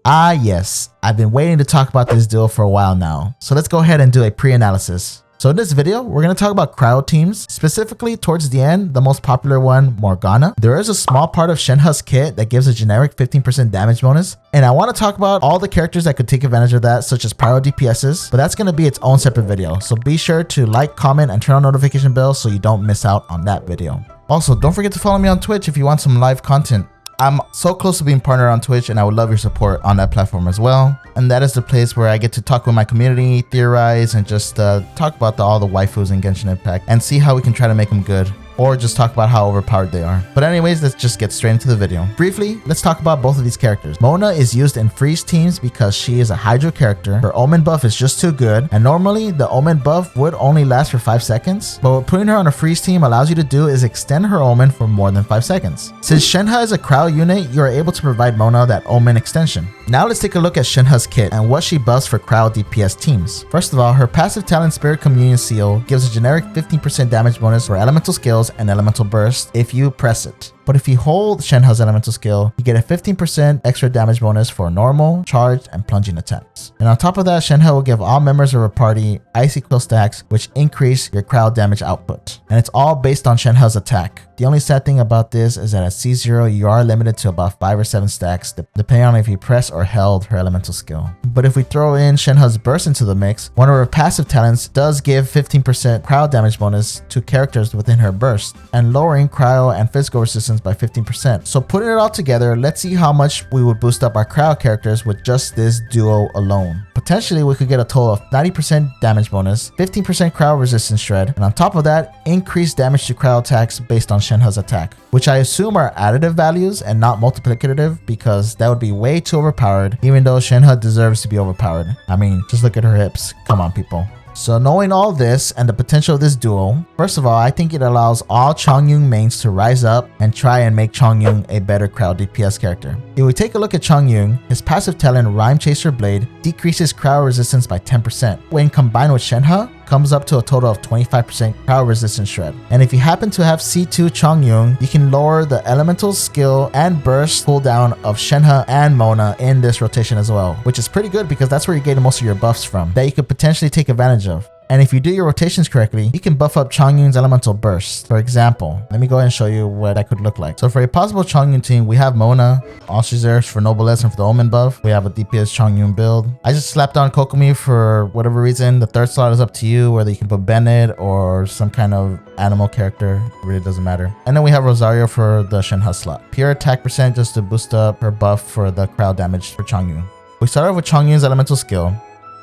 Ah yes, I've been waiting to talk about this duo for a while now, so let's go ahead and do a pre-analysis. So in this video, we're going to talk about cryo teams, specifically towards the end, the most popular one, Morgana. There is a small part of Shenhe's kit that gives a generic 15% damage bonus, and I want to talk about all the characters that could take advantage of that, such as pyro DPSs, but that's going to be its own separate video, so be sure to like, comment, and turn on notification bell so you don't miss out on that video. Also, don't forget to follow me on Twitch if you want some live content. I'm so close to being partnered on Twitch, and I would love your support on that platform as well. And that is the place where I get to talk with my community, theorize, and just talk about all the waifus in Genshin Impact and see how we can try to make them good, or just talk about how overpowered they are. But anyways, let's just get straight into the video. Briefly, let's talk about both of these characters. Mona is used in freeze teams because she is a Hydro character. Her Omen buff is just too good, and normally the Omen buff would only last for 5 seconds, but what putting her on a freeze team allows you to do is extend her Omen for more than 5 seconds. Since Shenhe is a cryo unit, you are able to provide Mona that Omen extension. Now let's take a look at Shenhe's kit and what she buffs for cryo DPS teams. First of all, her passive talent Spirit Communion Seal gives a generic 15% damage bonus for elemental skills and elemental burst if you press it. But if you hold Shenhe's elemental skill, you get a 15% extra damage bonus for normal, charged, and plunging attacks. And on top of that, Shenhe will give all members of her party Icy Quill stacks, which increase your crowd damage output. And it's all based on Shenhe's attack. The only sad thing about this is that at C0, you are limited to about 5 or 7 stacks, depending on if you press or held her elemental skill. But if we throw in Shenhe's burst into the mix, one of her passive talents does give 15% crowd damage bonus to characters within her burst, and lowering cryo and physical resistance by 15%. So putting it all together, let's see how much we would boost up our cryo characters with just this duo alone. Potentially, we could get a total of 90% damage bonus, 15% cryo resistance shred, and on top of that, increased damage to cryo attacks based on Shenhe's attack, which I assume are additive values and not multiplicative, because that would be way too overpowered, even though Shenhe deserves to be overpowered. I mean, just look at her hips. Come on, people. So knowing all this and the potential of this duo, first of all, I think it allows all Chongyun mains to rise up and try and make Chongyun a better crowd DPS character. If we take a look at Chongyun, his passive talent Rhyme Chaser Blade decreases crowd resistance by 10%. When combined with Shenhe, comes up to a total of 25% crowd resistance shred. And if you happen to have C2 Chongyun, you can lower the elemental skill and burst cooldown of Shenhe and Mona in this rotation as well, which is pretty good because that's where you get most of your buffs from that you could potentially take advantage of. And if you do your rotations correctly, you can buff up Chongyun's elemental burst. For example, let me go ahead and show you what that could look like. So for a possible Chongyun team, we have Mona, all she deserves for Noblesse and for the Omen buff. We have a DPS Chongyun build. I just slapped on Kokomi for whatever reason. The third slot is up to you, whether you can put Bennett or some kind of animal character. It really doesn't matter. And then we have Rosario for the Shenhe slot. Pure attack percent just to boost up her buff for the crowd damage for Chongyun. We start off with Chongyun's elemental skill.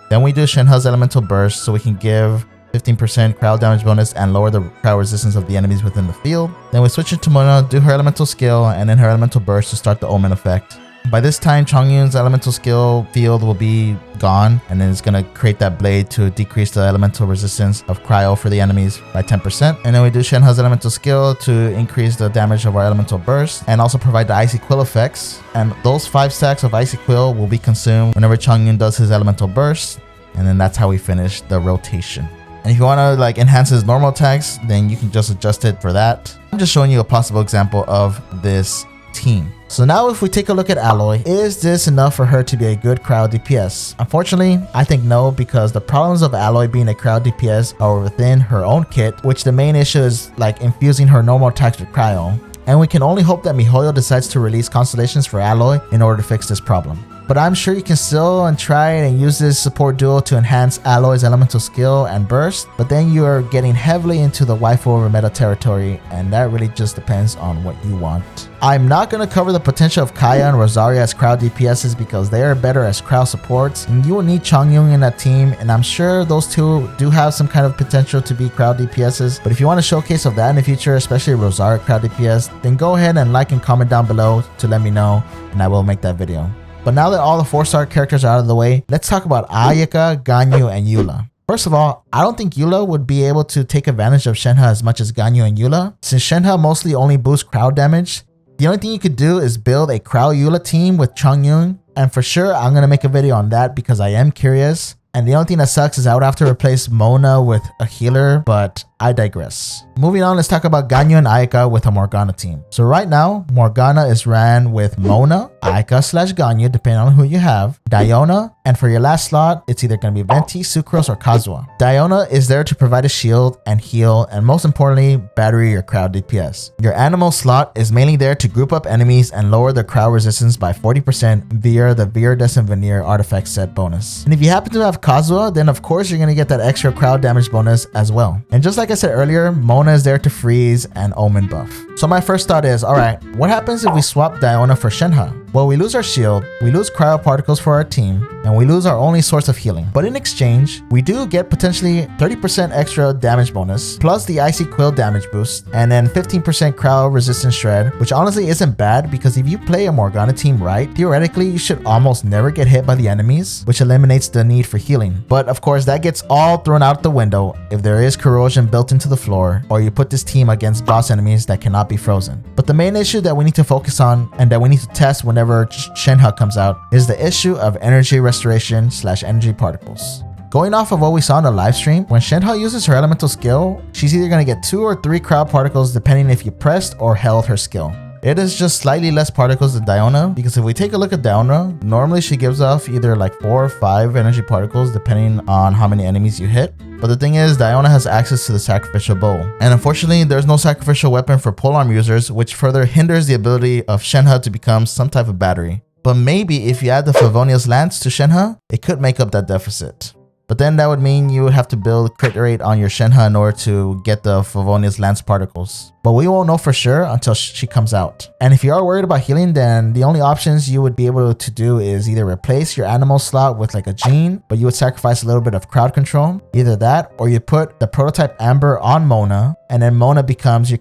Then we do Shenhe's elemental burst so we can give 15% crowd damage bonus and lower the crowd resistance of the enemies within the field. Then we switch it to Mona, do her elemental skill, and then her elemental burst to start the Omen effect. By this time, Chongyun's elemental skill field will be gone, and then it's going to create that blade to decrease the elemental resistance of cryo for the enemies by 10%. And then we do Shenhe's elemental skill to increase the damage of our elemental burst and also provide the Icy Quill effects. And those 5 stacks of Icy Quill will be consumed whenever Chongyun does his elemental burst. And then that's how we finish the rotation. And if you want to enhance his normal attacks, then you can just adjust it for that. I'm just showing you a possible example of this team. So now if we take a look at Aloy, is this enough for her to be a good crowd DPS? Unfortunately, I think no, because the problems of Aloy being a crowd DPS are within her own kit, which the main issue is infusing her normal attacks with cryo. And we can only hope that Mihoyo decides to release constellations for Aloy in order to fix this problem. But I'm sure you can still try and use this support duo to enhance Aloy's elemental skill and burst, but then you are getting heavily into the waifu over meta territory, and that really just depends on what you want. I'm not going to cover the potential of Kaya and Rosario as crowd DPSs because they are better as crowd supports, and you will need Chongyun in that team, and I'm sure those two do have some kind of potential to be crowd DPSs. But if you want a showcase of that in the future, especially Rosario crowd DPS, then go ahead and like and comment down below to let me know, and I will make that video. But now that all the 4-star characters are out of the way, let's talk about Ayaka, Ganyu, and Eula. First of all, I don't think Eula would be able to take advantage of Shenhe as much as Ganyu and Eula. Since Shenhe mostly only boosts crowd damage, the only thing you could do is build a crowd Eula team with Chongyun. And for sure, I'm going to make a video on that because I am curious. And the only thing that sucks is I would have to replace Mona with a healer, but I digress. Moving on, let's talk about Ganyu and Ayaka with a Morgana team. So right now, Morgana is ran with Mona, Ayaka/Ganyu, depending on who you have, Diona, and for your last slot, it's either going to be Venti, Sucrose, or Kazuha. Diona is there to provide a shield and heal, and most importantly, battery your crowd DPS. Your animal slot is mainly there to group up enemies and lower their crowd resistance by 40% via the Viridescent Veneer artifact set bonus. And if you happen to have Kazuha, then of course you're going to get that extra crowd damage bonus as well. And just like I said earlier, Mona is there to freeze and Omen buff. So my first thought is, alright, what happens if we swap Diona for Shenhe? Well, we lose our shield, we lose cryo particles for our team, and we lose our only source of healing. But in exchange, we do get potentially 30% extra damage bonus, plus the Icy Quill damage boost, and then 15% cryo resistance shred, which honestly isn't bad because if you play a Morgana team right, theoretically you should almost never get hit by the enemies, which eliminates the need for healing. But of course, that gets all thrown out the window if there is corrosion built into the floor, or you put this team against boss enemies that cannot be frozen. But the main issue that we need to focus on and that we need to test whenever Shenhe comes out is the issue of energy restoration / energy particles. Going off of what we saw in the live stream, when Shenhe uses her elemental skill, she's either going to get 2 or 3 crowd particles depending if you pressed or held her skill. It is just slightly less particles than Diona, because if we take a look at Diona, normally she gives off either like 4 or 5 energy particles depending on how many enemies you hit. But the thing is, Diona has access to the sacrificial bow. And unfortunately, there's no sacrificial weapon for polearm users, which further hinders the ability of Shenhe to become some type of battery. But maybe if you add the Favonia's Lance to Shenhe, it could make up that deficit. But then that would mean you would have to build crit rate on your Shenhe in order to get the Favonia's Lance particles. But we won't know for sure until she comes out. And if you are worried about healing, then the only options you would be able to do is either replace your animal slot with like a gene, but you would sacrifice a little bit of crowd control. Either that, or you put the prototype Amber on Mona, and then Mona becomes your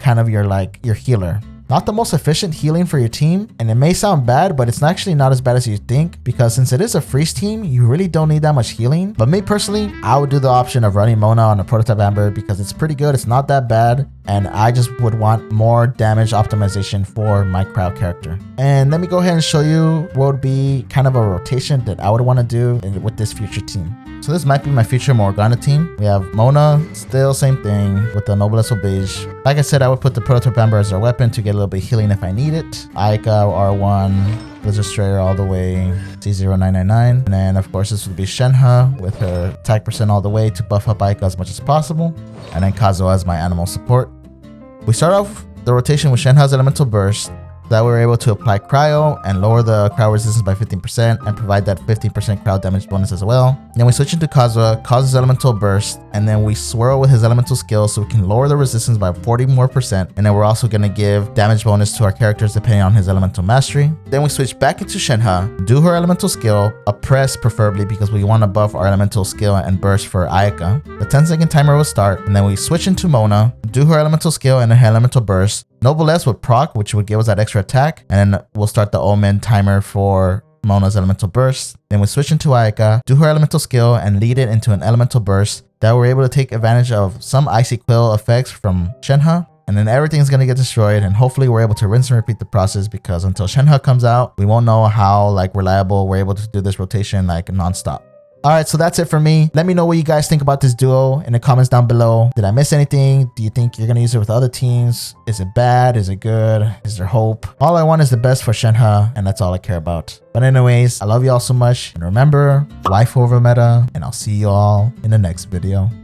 your healer. Not the most efficient healing for your team, and it may sound bad, but it's actually not as bad as you think, because since it is a freeze team, you really don't need that much healing. But me personally, I would do the option of running Mona on a prototype Amber because it's pretty good, it's not that bad, and I just would want more damage optimization for my crowd character. And let me go ahead and show you what would be kind of a rotation that I would want to do with this future team. So this might be my future Morgana team. We have Mona, still same thing with the Noblesse Oblige. Like I said, I would put the prototype Amber as our weapon to get a little bit of healing if I need it. Ayaka R1, Blizzard Strayer all the way, C0999. And then of course this would be Shenhe with her attack percent all the way to buff up Ayaka as much as possible. And then Kazuha as my animal support. We start off the rotation with Shenhe's Elemental Burst. That we're able to apply cryo and lower the crowd resistance by 15% and provide that 15% crowd damage bonus as well. Then we switch into Kazuha's elemental burst, and then we swirl with his elemental skill so we can lower the resistance by 40% more. And then we're also going to give damage bonus to our characters depending on his elemental mastery. Then we switch back into Shenhe, do her elemental skill, a press preferably because we want to buff our elemental skill and burst for Ayaka. The 10-second timer will start, and then we switch into Mona, do her elemental skill and her elemental burst. Noblesse would proc, which would give us that extra attack, and then we'll start the Omen timer for Mona's elemental burst. Then we switch into Ayaka, do her elemental skill, and lead it into an elemental burst that we're able to take advantage of some Icy Quill effects from Shenhe, and then everything's going to get destroyed, and hopefully we're able to rinse and repeat the process, because until Shenhe comes out, we won't know how reliable we're able to do this rotation non-stop. Alright, so that's it for me. Let me know what you guys think about this duo in the comments down below. Did I miss anything? Do you think you're going to use it with other teams? Is it bad? Is it good? Is there hope? All I want is the best for Shenhe, and that's all I care about. But anyways, I love you all so much. And remember, life over meta, and I'll see you all in the next video.